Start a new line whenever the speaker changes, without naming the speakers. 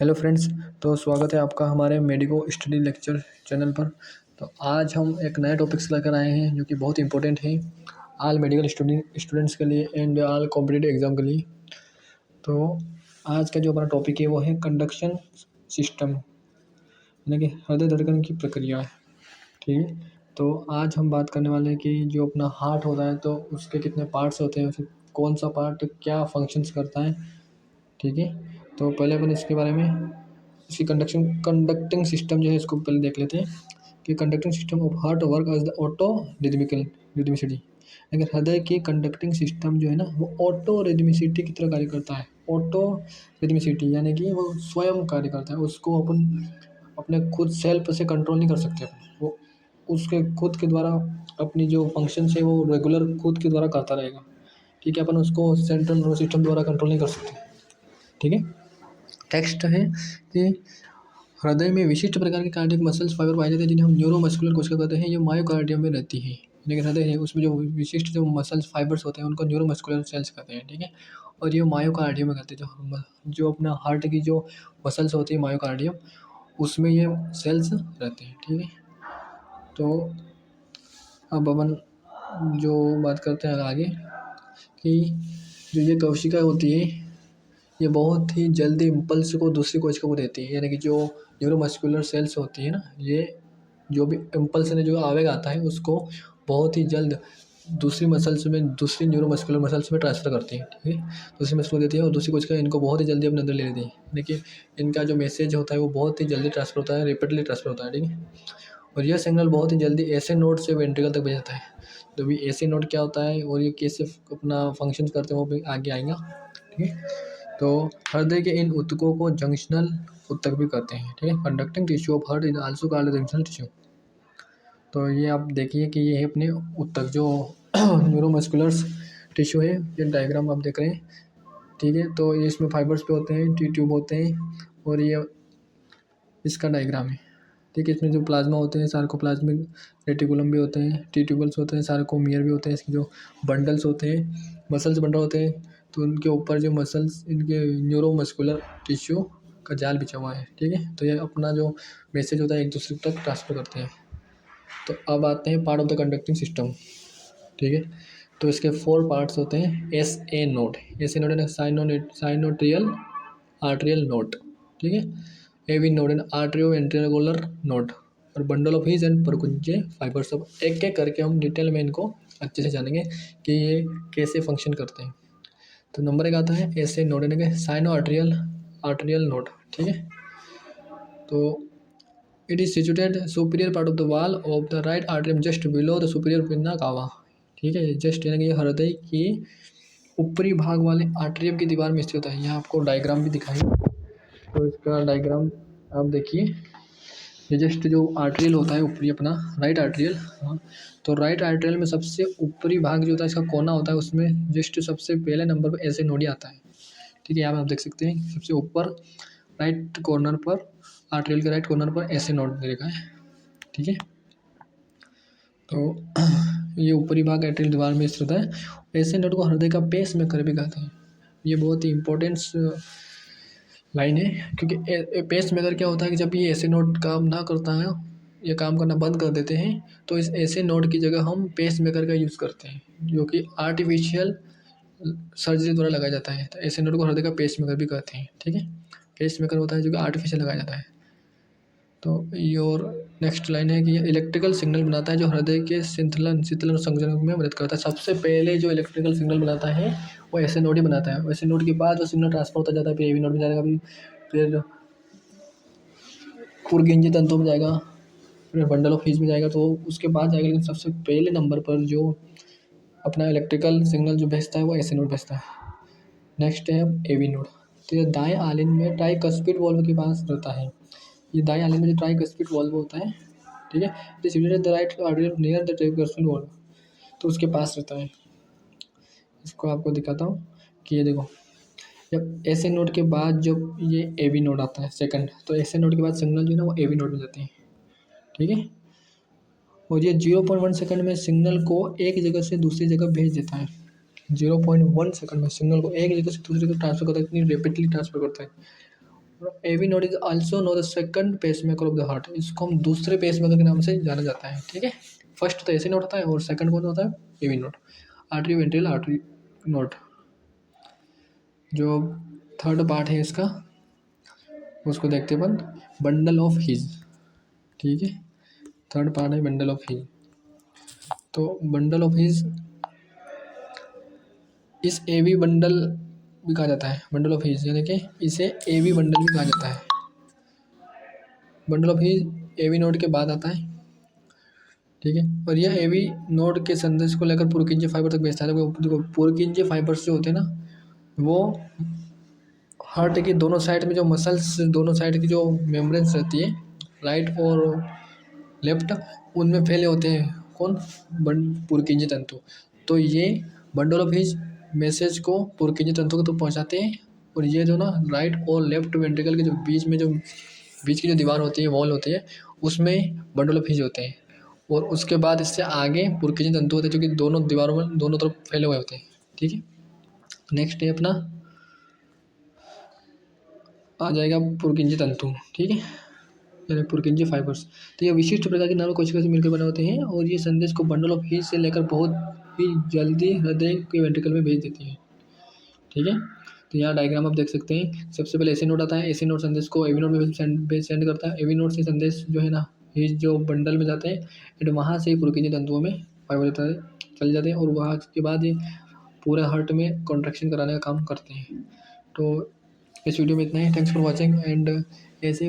Hello friends. तो स्वागत है आपका हमारे मेडिको स्टडी लेक्चर चैनल पर। तो आज हम एक नए टॉपिक्स लेकर आए हैं जो कि बहुत इंपॉर्टेंट है ऑल मेडिकल स्टूडेंट्स के लिए एंड ऑल कॉम्पिटिटिव एग्ज़ाम के लिए। तो आज का जो हमारा टॉपिक है वो है कंडक्शन सिस्टम, यानी कि हृदय धड़कन की प्रक्रिया। ठीक है, तो आज हम बात करने वाले हैं कि जो अपना हार्ट होता है तो उसके कितने पार्ट्स होते हैं, उसके कौन सा पार्ट क्या फंक्शंस करता है। ठीक है, तो पहले अपन इसके बारे में इसकी कंडक्टिंग सिस्टम जो है इसको पहले देख लेते हैं कि conducting system of heart work as the autorhythmicity. अगर हृदय की कंडक्टिंग सिस्टम जो है ना वो ऑटो रिदमिसिटी की तरह कार्य करता है। ऑटो रिदमिसिटी यानी कि वो स्वयं कार्य करता है, उसको अपन अपने खुद सेल्फ से कंट्रोल नहीं कर सकते अपन। वो उसके खुद के द्वारा अपनी जो फंक्शन है वो रेगुलर खुद के द्वारा करता रहेगा। ठीक है, अपन उसको सेंट्रल नर्वस सिस्टम द्वारा कंट्रोल नहीं कर सकते। ठीक है, टेक्स्ट है कि हृदय में विशिष्ट प्रकार के कार्डियक मसल्स फाइबर पाए जाते हैं जिन्हें हम न्यूरोमस्कुलर कोशिका कहते हैं। ये मायोकार्डियम में रहती है, लेकिन हृदय है उसमें जो विशिष्ट जो मसल्स फाइबर्स होते हैं उनको न्यूरोमस्कुलर सेल्स कहते हैं। ठीक है, और ये मायोकार्डियम में कहते हैं जो अपना हार्ट की जो मसल्स होती है मायोकार्डियम उसमें ये सेल्स रहते हैं। ठीक है, तो अब अपन जो बात करते हैं आगे कि जो ये कोशिका होती है ये बहुत ही जल्दी इम्पल्स को दूसरी कोशिका को देती है, यानी कि जो न्यूरोमस्कुलर सेल्स होती है ना, ये जो भी इम्पल्स ने जो आवेग आता है उसको बहुत ही जल्द दूसरी मसल्स में, दूसरी न्यूरोमस्कुलर मसल्स में ट्रांसफ़र करती है। ठीक है, दूसरी मसल को देती है और दूसरी कोशिका इनको बहुत ही जल्दी अपने अंदर ले लेती है, लेकिन इनका जो मैसेज होता है वो बहुत ही जल्दी ट्रांसफ़र होता है, रैपिडली ट्रांसफ़र होता है। ठीक है, और यह सिग्नल बहुत ही जल्दी ऐसे नोड से वेंट्रिकल तक भेज जाता है। तो भी ऐसे नोड क्या होता है और ये कैसे अपना फंक्शन करते हैं वो भी आगे आएगा। ठीक है, तो हृदय के इन ऊतकों को जंक्शनल ऊतक भी कहते हैं। ठीक है, conducting tissue of heart is also called junctional tissue. तो ये आप देखिए कि ये है अपने ऊतक जो न्यूरोमस्कुलर टिश्यू है, ये डायग्राम आप देख रहे हैं। ठीक है, तो ये इसमें फाइबर्स पे होते हैं, टी ट्यूब होते हैं और ये इसका डायग्राम है। ठीक है, इसमें जो प्लाज्मा होते हैं सार्कोप्लाज्मिक रेटिकुलम भी होते हैं, टी ट्यूबल्स होते हैं, सार्कोमियर भी होते हैं, इसके जो बंडल्स होते हैं, मसल्स बंडल होते हैं, तो उनके ऊपर जो मसल्स इनके न्यूरोमस्कुलर टिश्यू का जाल बिछा हुआ है। ठीक है, तो ये अपना जो मैसेज होता है एक दूसरे तक ट्रांसफर करते हैं। तो अब आते हैं part of the conducting system. ठीक है, तो इसके 4 पार्ट्स होते हैं। एस ए नोड है साइनोट्रियल आर्ट्रियल नोड। ठीक है, AV node and atrioventricular node और bundle of His and Purkinje fibres. सब एक एक करके हम डिटेल में इनको अच्छे से जानेंगे कि ये कैसे फंक्शन करते हैं। तो नंबर 1 आता है ऐसे नोड यानी कि साइनो आर्ट्रियल नोड। ठीक है, तो it is situated superior part of the wall of the right atrium just below the superior pinna कावा। ठीक है, जस्ट यानी कि हृदय की ऊपरी भाग वाले आर्ट्रियम की दीवार में स्थित होता है। यहाँ आपको डायग्राम भी दिखाएंगे, तो इसका डायग्राम आप देखिए। ये जस्ट जो आर्ट्रियल होता है ऊपरी अपना राइट आर्ट्रियल, हाँ, तो राइट आर्ट्रियल में सबसे ऊपरी भाग जो होता है इसका कोना होता है, उसमें जस्ट सबसे पहले नंबर पर ऐसे नोडी आता है। ठीक है, यहाँ पे आप देख सकते हैं सबसे ऊपर राइट कॉर्नर पर, आर्ट्रियल के राइट कॉर्नर पर ऐसे नोड देखा है। ठीक है, तो ये ऊपरी भाग आर्ट्रियल दीवार में स्थित है। ऐसे नोड को हृदय का पेस मेकर भी कहते हैं। ये बहुत ही इंपॉर्टेंट लाइन है, क्योंकि पेस मेकर क्या होता है कि जब ये ऐसे नोड काम ना करता है, ये काम करना बंद कर देते हैं, तो इस ऐसे नोड की जगह हम पेस मेकर का यूज़ करते हैं, जो कि आर्टिफिशियल सर्जरी द्वारा लगाया जाता है। तो ऐसे नोड को हृदय का पेस मेकर भी कहते हैं। ठीक है, पेस मेकर होता है जो कि आर्टिफिशियल लगाया जाता है। तो योर नेक्स्ट लाइन है कि ये इलेक्ट्रिकल सिग्नल बनाता है जो हृदय के शीतलन संचरण में मदद करता है। सबसे पहले जो इलेक्ट्रिकल सिग्नल बनाता है वो ऐसे नोड ही बनाता है। ऐसे नोड के बाद वो सिग्नल ट्रांसफर होता जाता है, फिर एवी नोड में जाएगा, फिर पुर्गिंजी तंतु में जाएगा, फिर बंडल ऑफ हीज में जाएगा, तो उसके बाद जाएगा। लेकिन सबसे पहले नंबर पर जो अपना इलेक्ट्रिकल सिग्नल जो भेजता है वो ऐसे नोड भेजता है। नेक्स्ट है अब एवी नोड। तो ये दाएं आलिन में ट्राइकस्पिड वॉल्व के पास रहता है। ये दाएं आलिन में जो ट्राइकस्पिड वॉल्व होता है, ठीक है, this situated the right artery near the tricuspid valve, तो उसके पास रहता है। इसको आपको दिखाता हूँ कि ये देखो, जब ऐसे नोड के बाद जब ये एवी नोड आता है सेकंड, तो ऐसे नोड के बाद सिग्नल जो है ना वो एवी नोड में जाते हैं। ठीक है, और ये 0.1 सेकंड में सिग्नल को एक जगह से दूसरी जगह भेज देता है। 0.1 सेकंड में सिग्नल को एक जगह से दूसरी जगह ट्रांसफर करता है, इतनी रैपिडली ट्रांसफर करता है। AV node is also know the second pacemaker of the heart. इसको हम दूसरे पेसमेकर के नाम से जाना जाता है। ठीक है, फर्स्ट तो AC नोड होता है और सेकंड कौन होता है? AV node, artery ventricle artery node. जो थर्ड पार्ट है इसका उसको देखते हैं अपन, बंडल ऑफ हिज। ठीक है, थर्ड पार्ट है बंडल ऑफ हिज। तो बंडल ऑफ हिज इस AV बंडल भी कहा जाता है, बंडल ऑफ हिज, यानी कि इसे AV बंडल भी कहा जाता है। Bundle of his AV node के बाद आता है। ठीक है, और यह AV नोड के संदेश को लेकर पुरकिंजे फाइबर तक भेजता है। देखो पुरकिंजे फाइबर्स जो होते हैं ना, वो हार्ट की दोनों साइड में जो मसल्स, दोनों साइड की जो मेम्ब्रेन्स रहती है राइट और लेफ्ट, उनमें फैले होते हैं कौन? पुरकिंजे तंतु। तो ये बंडल ऑफ हिज मैसेज को पुरकिंजे तंतु को तो पहुंचाते हैं, और ये जो ना राइट और लेफ्ट वेंट्रिकल के जो बीच की जो दीवार होती है, वॉल होती है, उसमें बंडल ऑफ हिज होते हैं। और उसके बाद इससे आगे पुरकिंजे तंतु होते हैं, जो कि दोनों दीवारों में दोनों तरफ फैले हुए होते हैं। ठीक है, नेक्स्ट है अपना आ जाएगा पुरकिंजे तंतु। ठीक है, यानी पुरकिंजे फाइबर्स। तो ये विशिष्ट प्रकार के नर्व कोशिका से मिलकर बने होते हैं, और ये संदेश को बंडल ऑफ हिज से लेकर बहुत ही जल्दी हृदय के वेंट्रिकल में भेज देती है। ठीक है, तो यहाँ डायग्राम आप देख सकते हैं। सबसे पहले AC नोड आता है। AC नोड संदेश को AV नोड में सेंड करता है। AV नोड से संदेश जो है ना, हिज जो बंडल में जाते हैं, एंड वहाँ से पुरकिंजे तंतुओं में फाइबर चल जाते हैं, और वहाँ के बाद ये पूरे हार्ट में कॉन्ट्रैक्शन कराने का काम करते हैं। तो इस वीडियो में इतना ही। थैंक्स फॉर वॉचिंग, एंड ऐसे